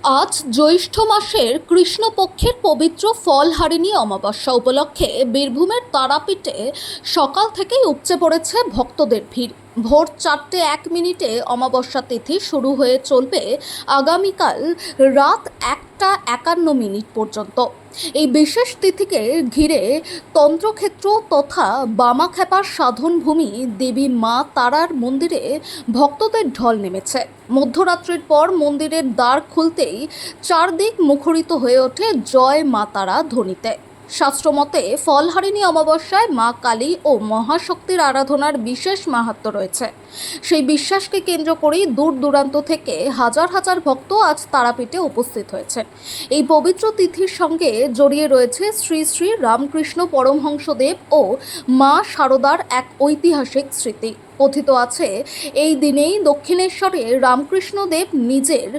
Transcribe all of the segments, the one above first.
আজ জ্যৈষ্ঠ মাসের কৃষ্ণপক্ষের পবিত্র ফলহারিণী অমাবস্যা উপলক্ষে বীরভূমের তারাপীঠে সকাল থেকেই উপচে পড়েছে ভক্তদের ভিড়। ভোর 4:01 অমাবস্যা তিথি শুরু হয়ে চলবে আগামীকাল রাত 1:51 পর্যন্ত। এই বিশেষ তিথিকে ঘিরে তন্ত্রক্ষেত্র তথা বামাখ্যাপার সাধনভূমি দেবী মা তারার মন্দিরে ভক্তদের ঢল নেমেছে। মধ্যরাত্রির পর মন্দিরের দ্বার খুলতেই চারদিক মুখরিত হয়ে ওঠে জয় মা তারা ধ্বনিতে। শাস্ত্রমতে ফলহারিণী অমাবস্যায় মা কালী ও মহাশক্তির আরাধনার বিশেষ মাহাত্ম্য রয়েছে। সেই বিশ্বাসকে কেন্দ্র করেই দূর দূরান্ত থেকে হাজার হাজার ভক্ত আজ তারাপীঠে উপস্থিত হয়েছেন। এই পবিত্র তিথির সঙ্গে জড়িয়ে রয়েছে শ্রী শ্রী রামকৃষ্ণ পরমহংসদেব ও মা শারদার এক ঐতিহাসিক স্মৃতি। কথিত আছে এই দিনেই দক্ষিণেশ্বরে রামকৃষ্ণদেব নিজের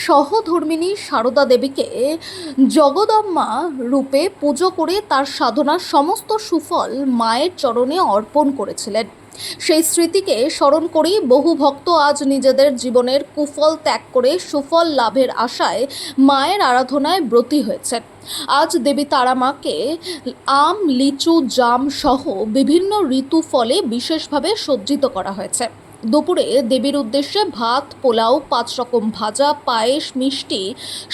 সহধর্মিণী শারদা দেবীকে জগদম্মা রূপে পুজো করে তার সাধনার সমস্ত সুফল মায়ের চরণে অর্পণ করেছিলেন। সেই স্মৃতিকে স্মরণ করেই বহু ভক্ত আজ নিজেদের জীবনের কুফল ত্যাগ করে সুফল লাভের আশায় মায়ের আরাধনায় ব্রতী হয়েছেন। আজ দেবী তারামাকে আম, লিচু, জাম সহ বিভিন্ন ঋতু ফলে বিশেষভাবে সজ্জিত করা হয়েছে। দুপুরে দেবীর উদ্দেশ্যে ভাত, পোলাও, 5 রকম ভাজা, পায়েস, মিষ্টি,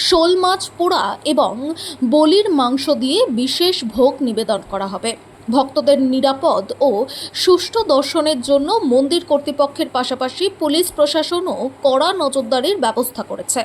শোল মাছ পোড়া এবং বলির মাংস দিয়ে বিশেষ ভোগ নিবেদন করা হবে। ভক্তদের নিরাপদ ও সুষ্ঠু দর্শনের জন্য মন্দির কর্তৃপক্ষের পাশাপাশি পুলিশ প্রশাসনও কড়া নজরদারির ব্যবস্থা করেছে।